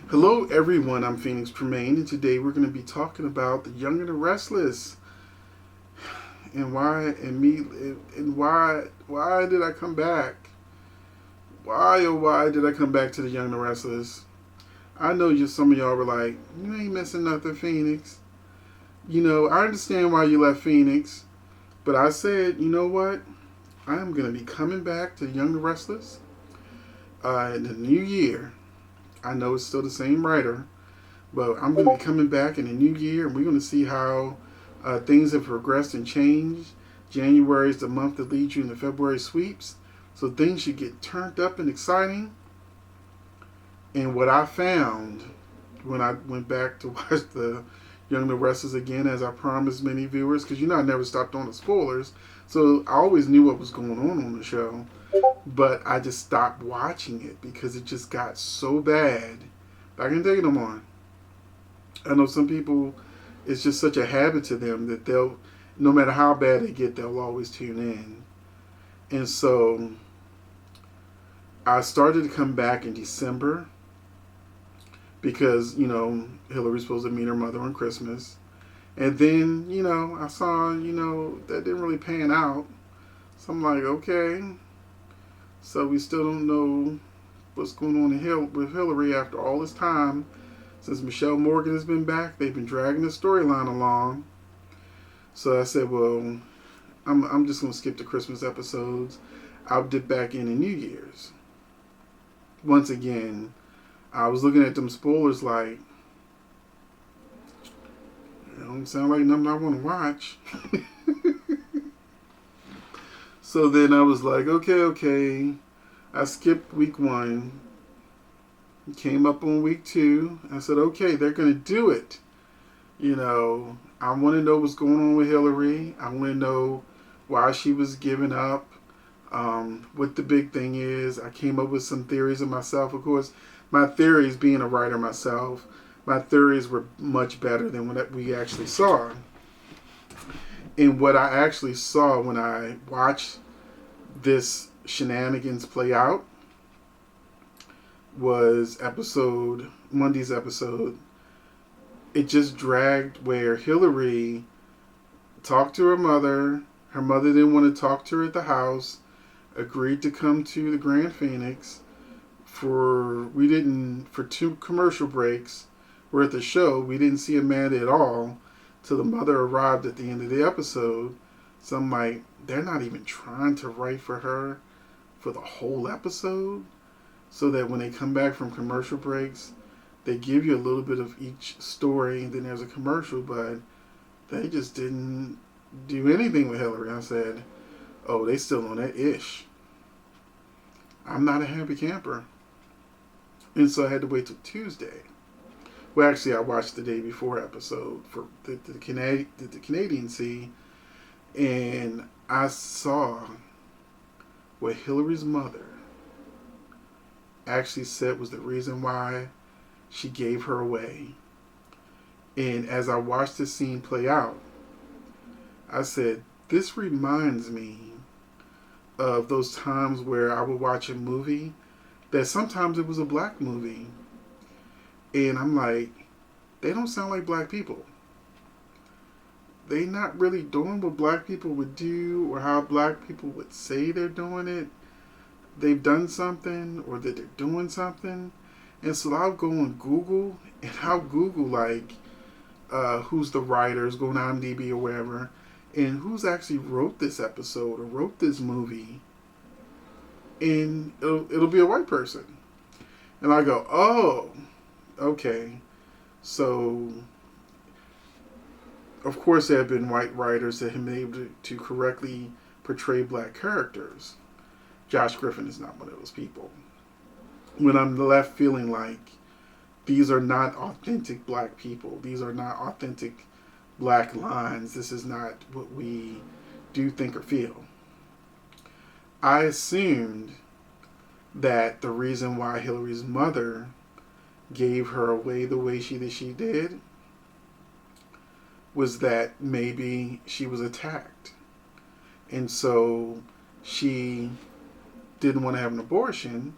Hello, everyone. I'm Phoenix Tremayne, and today we're going to be talking about The Young and the Restless, and why did I come back? Why did I come back to The Young and the Restless? I know some of y'all were like, you ain't missing nothing, Phoenix. I understand why you left Phoenix, but I said, you know what? I am going to be coming back to The Young and the Restless in the new year. I know it's still the same writer, but I'm going to be coming back in the new year, and we're going to see how things have progressed and changed. January is the month that leads you in the February sweeps, so things should get turned up and exciting. And what I found when I went back to watch the Young and the Restless again, as I promised many viewers, because I never stopped on the spoilers, so I always knew what was going on the show, but I just stopped watching it because it just got so bad. I can take it no more. I know some people, it's just such a habit to them that no matter how bad they get, they'll always tune in. And so I started to come back in December because, Hillary's supposed to meet her mother on Christmas. And then, I saw, that didn't really pan out. So I'm like, okay. So we still don't know what's going on with Hillary after all this time. Since Michelle Morgan has been back, they've been dragging the storyline along. So I said, well, I'm just going to skip the Christmas episodes. I'll dip back in New Year's. Once again, I was looking at them spoilers like, it don't sound like nothing I want to watch. So then I was like, okay. I skipped week 1. Came up on week 2. I said, okay, they're going to do it. I want to know what's going on with Hillary. I want to know why she was giving up. What the big thing is. I came up with some theories of myself. Of course, my theories, being a writer myself, my theories were much better than what we actually saw. And what I actually saw when I watched this shenanigans play out was Monday's episode. It just dragged where Hillary talked to her mother. Her mother didn't want to talk to her at the house. Agreed to come to the Grand Phoenix for 2 commercial breaks. We're at the show. We didn't see Amanda at all till the mother arrived at the end of the episode. So I'm like, they're not even trying to write for her for the whole episode, so that when they come back from commercial breaks, they give you a little bit of each story, and then there's a commercial, but they just didn't do anything with Hillary. I said, oh, they still on that ish. I'm not a happy camper. And so I had to wait till Tuesday. Well, actually, I watched the day before episode for the Canadian see, and I saw what Hillary's mother actually said was the reason why she gave her away. And as I watched this scene play out, I said, this reminds me of those times where I would watch a movie that sometimes it was a black movie. And I'm like, they don't sound like black people. They not really doing what black people would do or how black people would say they're doing it. They've done something or that they're doing something. And so I'll go on Google and I'll Google who's the writers, go on IMDb or wherever, and who's actually wrote this episode or wrote this movie. And it'll be a white person. And I go, oh, okay. So, of course, there have been white writers that have been able to correctly portray black characters. Josh Griffin is not one of those people. When I'm left feeling like these are not authentic black people, these are not authentic black lines, this is not what we do, think, or feel. I assumed that the reason why Hillary's mother gave her away the way she did was that maybe she was attacked. And so she didn't want to have an abortion,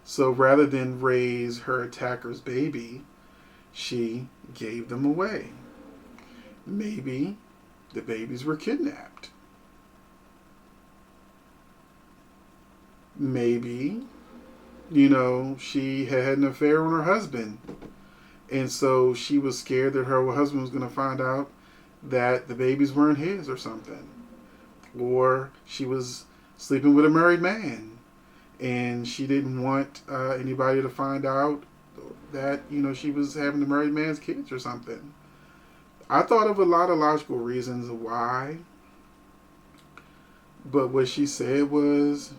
So rather than raise her attacker's baby, she gave them away. Maybe the babies were kidnapped. Maybe, she had an affair on her husband. And so she was scared that her husband was going to find out that the babies weren't his or something. Or she was sleeping with a married man and she didn't want anybody to find out that, she was having the married man's kids or something. I thought of a lot of logical reasons why. But what she said was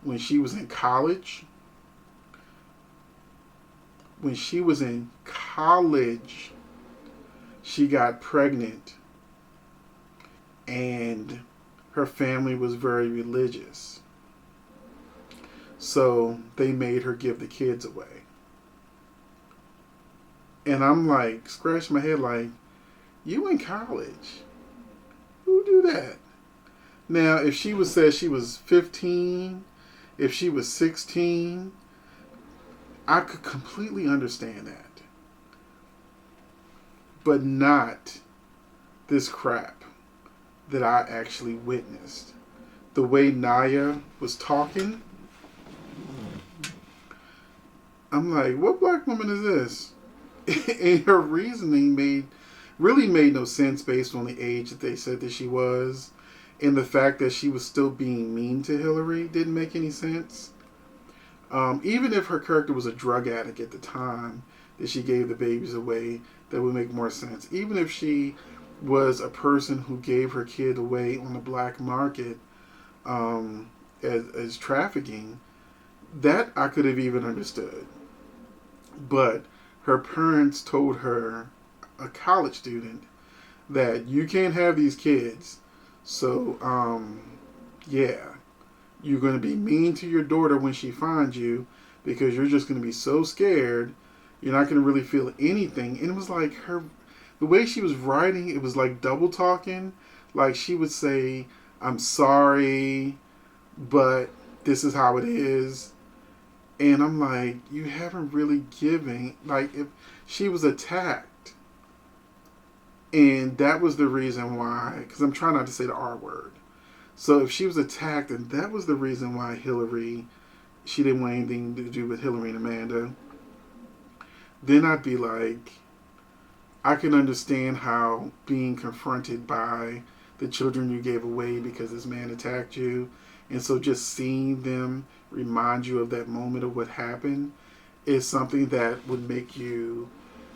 when she was in college, she got pregnant and her family was very religious. So they made her give the kids away. And I'm like, scratching my head like, you in college? Who do that? Now, if she said she was 15, if she was 16, I could completely understand that. But not this crap that I actually witnessed. The way Naya was talking, I'm like, what black woman is this? And her reasoning really made no sense based on the age that they said that she was. And the fact that she was still being mean to Hillary didn't make any sense. Even if her character was a drug addict at the time that she gave the babies away, that would make more sense. Even if she was a person who gave her kid away on the black market as trafficking, that I could have even understood. But her parents told her, a college student, that you can't have these kids. So, yeah, you're going to be mean to your daughter when she finds you because you're just going to be so scared. You're not going to really feel anything. And it was like the way she was writing, it was like double talking. Like she would say, I'm sorry, but this is how it is. And I'm like, you haven't really given, like if she was attacked. And that was the reason why, because I'm trying not to say the R word. So if she was attacked, and that was the reason why she didn't want anything to do with Hillary and Amanda, then I'd be like, I can understand how being confronted by the children you gave away because this man attacked you, and so just seeing them remind you of that moment of what happened is something that would make you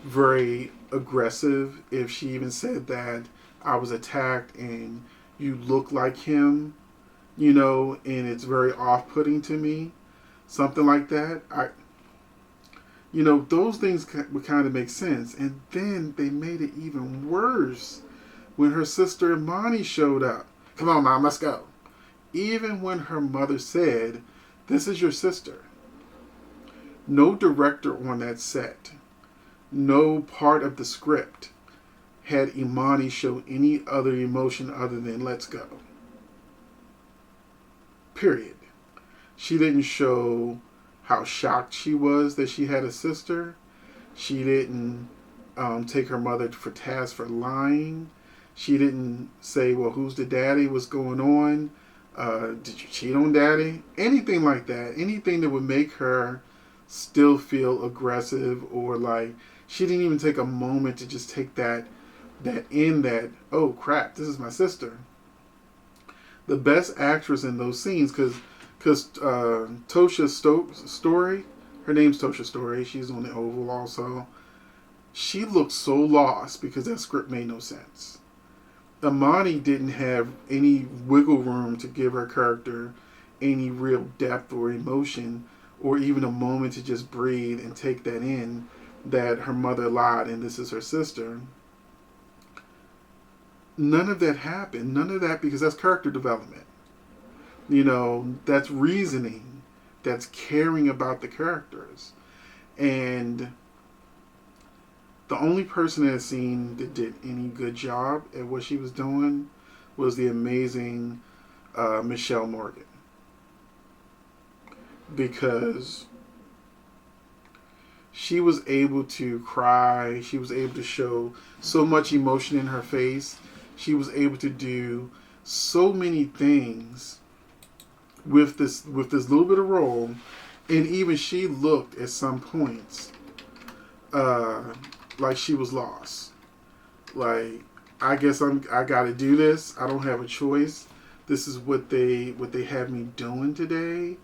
very aggressive. If she even said that I was attacked and you look like him, and it's very off-putting to me, something like that, those things would kind of make sense. And then they made it even worse when her sister Imani showed up. Come on, Mom, let's go. Even when her mother said, this is your sister. No director on that set, no part of the script had Imani show any other emotion other than let's go. Period. She didn't show how shocked she was that she had a sister. She didn't take her mother for task for lying. She didn't say, well, who's the daddy? What's going on? Did you cheat on daddy? Anything like that. Anything that would make her still feel aggressive, or like she didn't even take a moment to just take that oh crap, this is my sister. The best actress in those scenes, because Tosha Story, her name's Tosha Story, she's on the Oval also, she looked so lost because that script made no sense. Imani didn't have any wiggle room to give her character any real depth or emotion, or even a moment to just breathe and take that in, that her mother lied and this is her sister. None of that happened. None of that, because that's character development. That's reasoning. That's caring about the characters. And the only person I've seen that did any good job at what she was doing was the amazing Michelle Morgan. because she was able to cry. She was able to show so much emotion in her face. She was able to do so many things with this little bit of role, and even she looked at some points uh, like she was lost. Like, I guess I got to do this. I don't have a choice. This is what they have me doing today,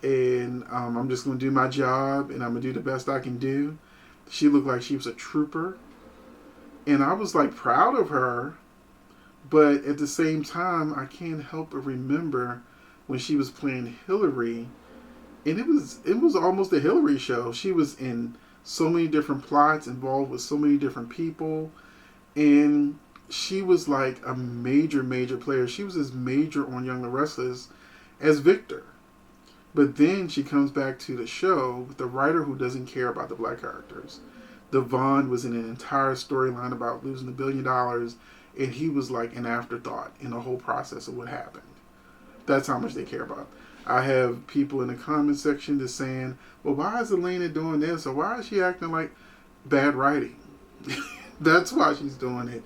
and I'm just going to do my job, and I'm going to do the best I can do. She looked like she was a trooper, and I was like proud of her, but at the same time, I can't help but remember when she was playing Hillary, and it was almost a Hillary show. She was in so many different plots, involved with so many different people, and she was like a major player. She was as major on Young and the Restless as Victor. But then she comes back to the show with a writer who doesn't care about the black characters. Devon was in an entire storyline about losing $1 billion, and he was like an afterthought in the whole process of what happened. That's how much they care about. I have people in the comment section just saying, well, why is Elena doing this? Or why is she acting like bad writing? That's why she's doing it.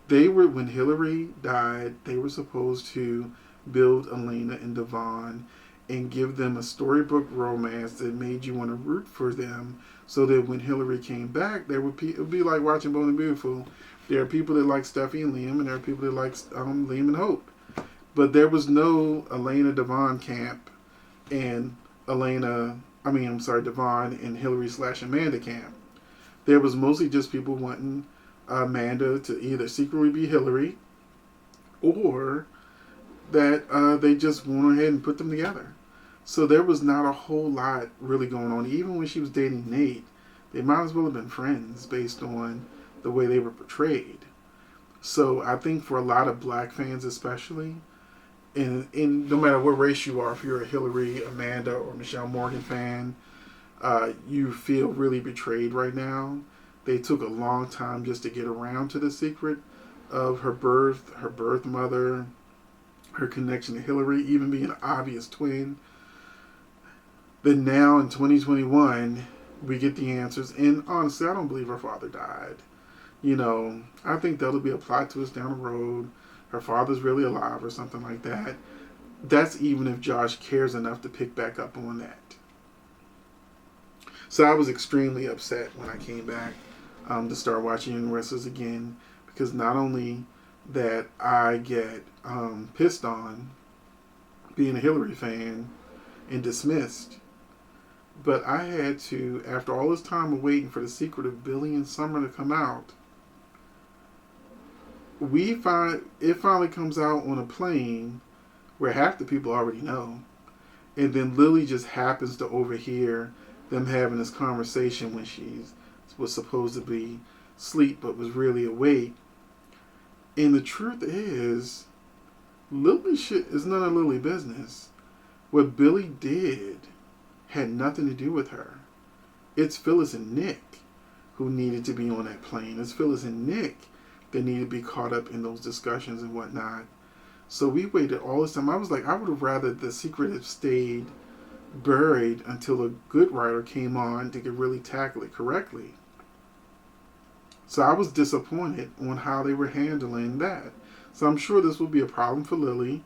When Hillary died, they were supposed to build Elena and Devon and give them a storybook romance that made you want to root for them, so that when Hillary came back, it would be like watching Bold and Beautiful. There are people that like Steffi and Liam, and there are people that like Liam and Hope. But there was no Elena Devon camp and Devon and Hillary / Amanda camp. There was mostly just people wanting Amanda to either secretly be Hillary, or that they just went ahead and put them together. So there was not a whole lot really going on. Even when she was dating Nate, they might as well have been friends based on the way they were portrayed. So I think for a lot of black fans especially, and no matter what race you are, if you're a Hillary, Amanda, or Michelle Morgan fan, you feel really betrayed right now. They took a long time just to get around to the secret of her birth mother, her connection to Hillary, even being an obvious twin. Then now in 2021, we get the answers. And honestly, I don't believe her father died. I think that'll be a plot twist down the road. Her father's really alive or something like that. That's even if Josh cares enough to pick back up on that. So I was extremely upset when I came back to start watching Young Restless again, because not only that I get pissed on being a Hillary fan and dismissed, but I had to, after all this time of waiting for The Secret of Billy and Summer to come out, it finally comes out on a plane where half the people already know, and then Lily just happens to overhear them having this conversation when she was supposed to be asleep but was really awake. And the truth is, Lily shit is none of Lily's business. What Billy did had nothing to do with her. It's Phyllis and Nick who needed to be on that plane. It's Phyllis and Nick that needed to be caught up in those discussions and whatnot. So we waited all this time. I was like, I would have rather The Secret have stayed buried until a good writer came on to really tackle it correctly. So I was disappointed on how they were handling that. So I'm sure this will be a problem for Lily.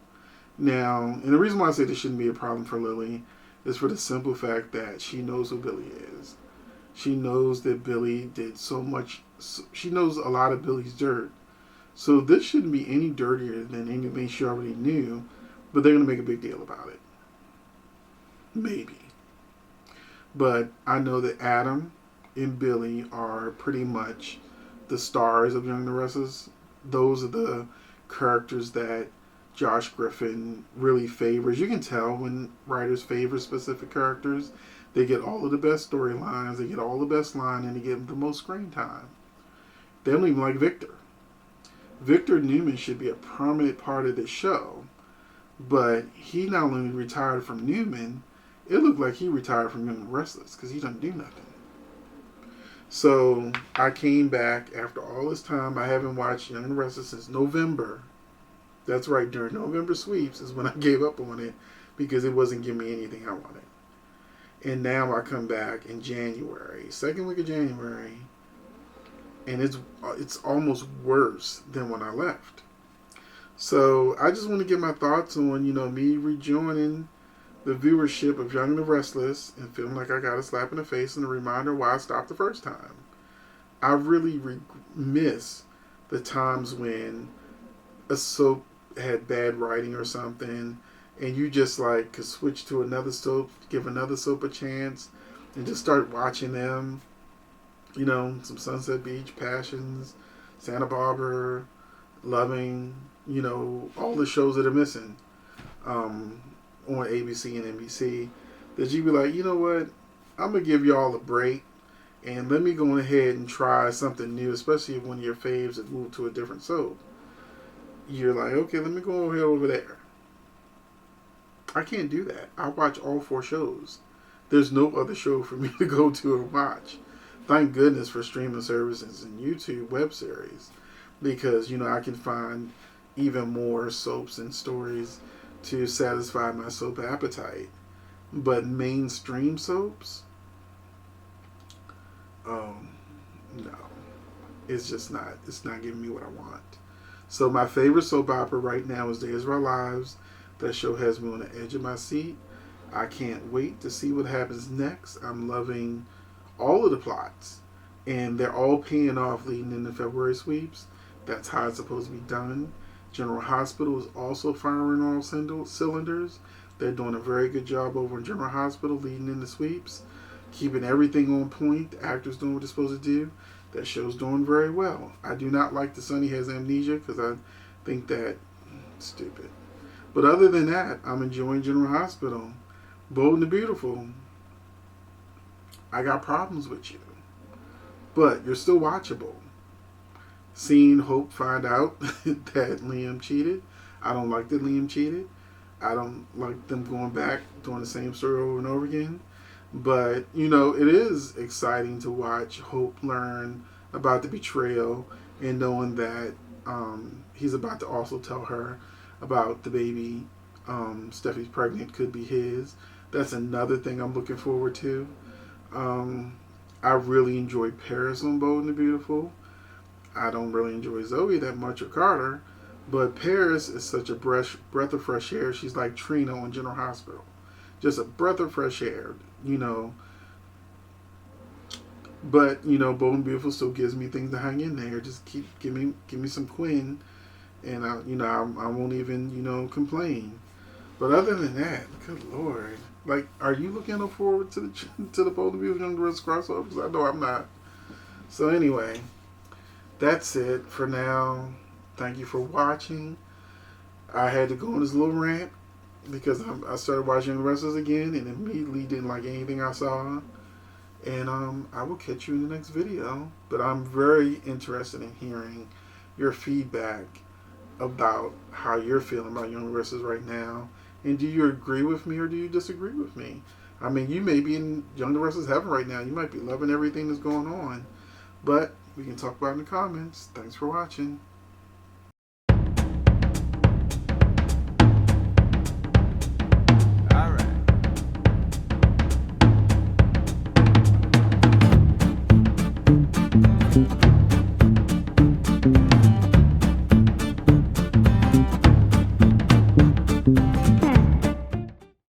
Now, and the reason why I say this shouldn't be a problem for Lily is for the simple fact that she knows who Billy is. She knows that Billy did so much. She knows a lot of Billy's dirt. So this shouldn't be any dirtier than anything she already knew, but they're going to make a big deal about it. Maybe. But I know that Adam and Billy are pretty much the stars of Young and the Restless. Those are the characters that Josh Griffin really favors. You can tell when writers favor specific characters. They get all of the best storylines, they get all the best line, and they get the most screen time. They don't even like Victor. Victor Newman should be a prominent part of this show, but he not only retired from Newman, it looked like he retired from Young and Restless because he doesn't do nothing. So I came back after all this time. I haven't watched Young and Restless since November. That's right, during November sweeps is when I gave up on it because it wasn't giving me anything I wanted. And now I come back in January, second week of January, and it's almost worse than when I left. So I just want to get my thoughts on, me rejoining the viewership of Young and the Restless and feeling like I got a slap in the face and a reminder why I stopped the first time. I really miss the times when a soap had bad writing or something, and you just like could switch to another soap, give another soap a chance, and just start watching them. Some Sunset Beach, Passions, Santa Barbara, Loving, all the shows that are missing on ABC and NBC. That you be like, you know what, I'm going to give y'all a break and let me go ahead and try something new, especially when your faves have moved to a different soap. You're like, okay, let me go ahead over there. I can't do that. I watch all 4 shows. There's no other show for me to go to and watch. Thank goodness for streaming services and YouTube web series, because I can find even more soaps and stories to satisfy my soap appetite. But mainstream soaps, oh no, it's not giving me what I want. So my favorite soap opera right now is Days of Our Lives. That show has me on the edge of my seat. I can't wait to see what happens next. I'm loving all of the plots, and they're all paying off leading into February sweeps. That's how it's supposed to be done. General Hospital is also firing all cylinders. They're doing a very good job over in General Hospital leading into sweeps, keeping everything on point. The actors doing what they're supposed to do. That show's doing very well. I do not like the Sonny Has Amnesia because I think that stupid. But other than that, I'm enjoying General Hospital. Bold and the Beautiful, I got problems with you, but you're still watchable. Seeing Hope find out that Liam cheated. I don't like that Liam cheated. I don't like them going back, doing the same story over and over again. But, it is exciting to watch Hope learn about the betrayal and knowing that he's about to also tell her about the baby Steffi's pregnant could be his. That's another thing I'm looking forward to. I really enjoy Paris on Bold and the Beautiful. I don't really enjoy Zoe that much or Carter, but Paris is such a breath of fresh air. She's like Trina on General Hospital. Just a breath of fresh air, But, Bold and Beautiful still gives me things to hang in there. Just give me some Quinn, and I won't even, complain. But other than that, good Lord. Like, are you looking forward to the Bold and Beautiful Young Rest crossover? Because I know I'm not. So anyway, that's it for now. Thank you for watching. I had to go on this little rant because I started watching the Restless again and immediately didn't like anything I saw. And I will catch you in the next video. But I'm very interested in hearing your feedback about how you're feeling about Young Restless right now. And do you agree with me or do you disagree with me? I mean, you may be in Young Restless heaven right now. You might be loving everything that's going on. But we can talk about it in the comments. Thanks for watching.